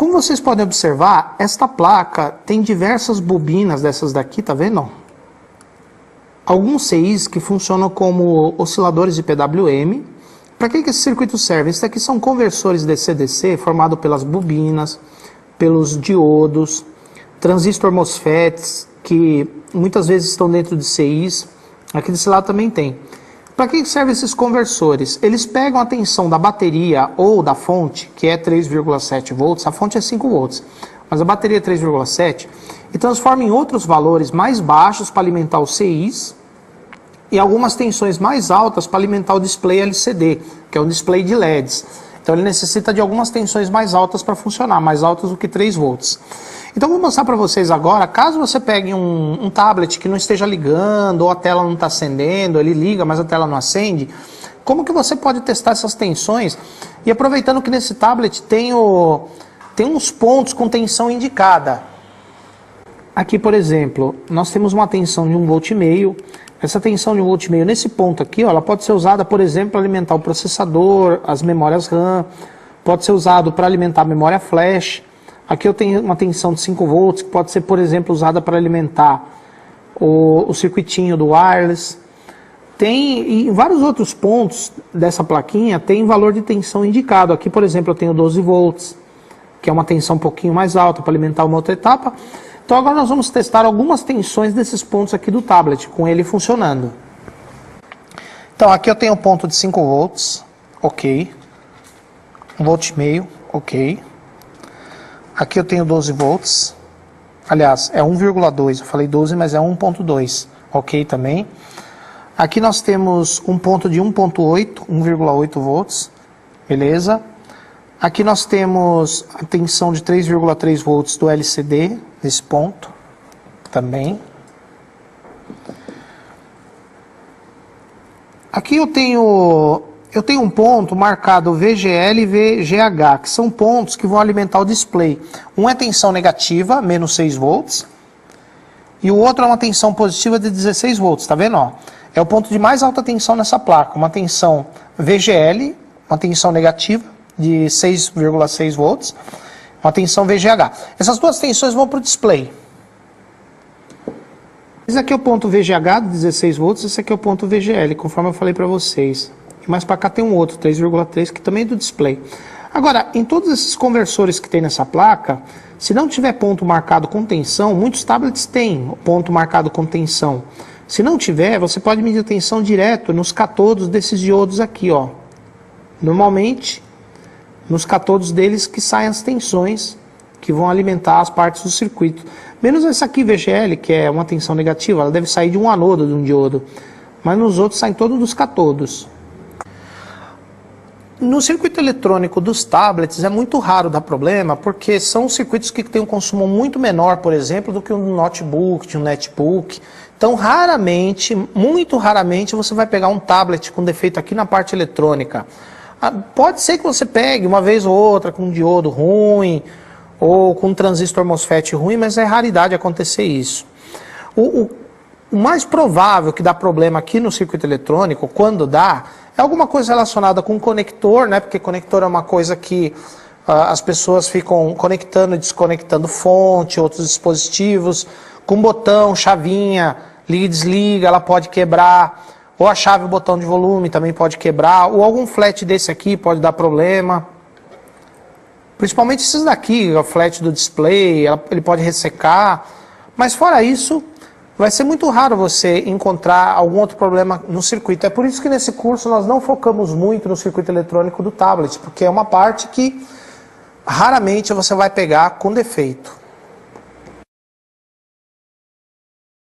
Como vocês podem observar, esta placa tem diversas bobinas dessas daqui, tá vendo? Alguns CIs que funcionam como osciladores de PWM. Para que esse circuito serve? Esses aqui são conversores DC-DC formados pelas bobinas, pelos diodos, transistor MOSFETs, que muitas vezes estão dentro de CIs. Aqui desse lado também tem. Para que servem esses conversores? Eles pegam a tensão da bateria ou da fonte, que é 3,7 volts, a fonte é 5 volts, mas a bateria é 3,7, e transformam em outros valores mais baixos para alimentar os CIs, e algumas tensões mais altas para alimentar o display LCD, que é um display de LEDs. Então ele necessita de algumas tensões mais altas para funcionar, mais altas do que 3 volts. Então vou mostrar para vocês agora, caso você pegue um tablet que não esteja ligando, ou a tela não está acendendo, ele liga, mas a tela não acende, como que você pode testar essas tensões? E aproveitando que nesse tablet tem uns pontos com tensão indicada. Aqui, por exemplo, nós temos uma tensão de 1,5 volt. Essa tensão de 1,5 volt nesse ponto aqui, ó, ela pode ser usada, por exemplo, para alimentar o processador, as memórias RAM, pode ser usado para alimentar a memória flash. Aqui eu tenho uma tensão de 5 volts, que pode ser, por exemplo, usada para alimentar o circuitinho do wireless. Tem em vários outros pontos dessa plaquinha, tem valor de tensão indicado. Aqui, por exemplo, eu tenho 12 volts, que é uma tensão um pouquinho mais alta para alimentar uma outra etapa. Então agora nós vamos testar algumas tensões desses pontos aqui do tablet, com ele funcionando. Então aqui eu tenho um ponto de 5 volts, ok. 1,5 volt, ok. Aqui eu tenho 12 volts, aliás, é 1,2, eu falei 12, mas é 1,2, ok também. Aqui nós temos um ponto de 1,8, 1,8 volts, beleza. Aqui nós temos a tensão de 3,3 volts do LCD, nesse ponto, também. Aqui eu tenho um ponto marcado VGL e VGH, que são pontos que vão alimentar o display. Um é tensão negativa, menos 6 volts, e o outro é uma tensão positiva de 16 volts, tá vendo? Ó? É o ponto de mais alta tensão nessa placa, uma tensão VGL, uma tensão negativa de 6,6 volts, uma tensão VGH. Essas duas tensões vão para o display. Esse aqui é o ponto VGH de 16 volts, esse aqui é o ponto VGL, conforme eu falei para vocês. E mais para cá tem um outro, 3,3, que também é do display. Agora, em todos esses conversores que tem nessa placa, se não tiver ponto marcado com tensão, muitos tablets têm ponto marcado com tensão. Se não tiver, você pode medir a tensão direto nos catodos desses diodos aqui, ó. Normalmente, nos catodos deles que saem as tensões que vão alimentar as partes do circuito. Menos essa aqui, VGL, que é uma tensão negativa, ela deve sair de um anodo de um diodo. Mas nos outros saem todos dos catodos. No circuito eletrônico dos tablets é muito raro dar problema, porque são circuitos que têm um consumo muito menor, por exemplo, do que um notebook, de um netbook. Então, raramente, muito raramente, você vai pegar um tablet com defeito aqui na parte eletrônica. Pode ser que você pegue uma vez ou outra com um diodo ruim, ou com um transistor MOSFET ruim, mas é raridade acontecer isso. O mais provável que dá problema aqui no circuito eletrônico, quando dá, é alguma coisa relacionada com conector, né? Porque conector é uma coisa que as pessoas ficam conectando e desconectando fonte, outros dispositivos, com botão, chavinha, liga e desliga, ela pode quebrar, ou a chave, o botão de volume também pode quebrar, ou algum flat desse aqui pode dar problema. Principalmente esses daqui, o flat do display, ele pode ressecar, mas fora isso, vai ser muito raro você encontrar algum outro problema no circuito. É por isso que nesse curso nós não focamos muito no circuito eletrônico do tablet, porque é uma parte que raramente você vai pegar com defeito.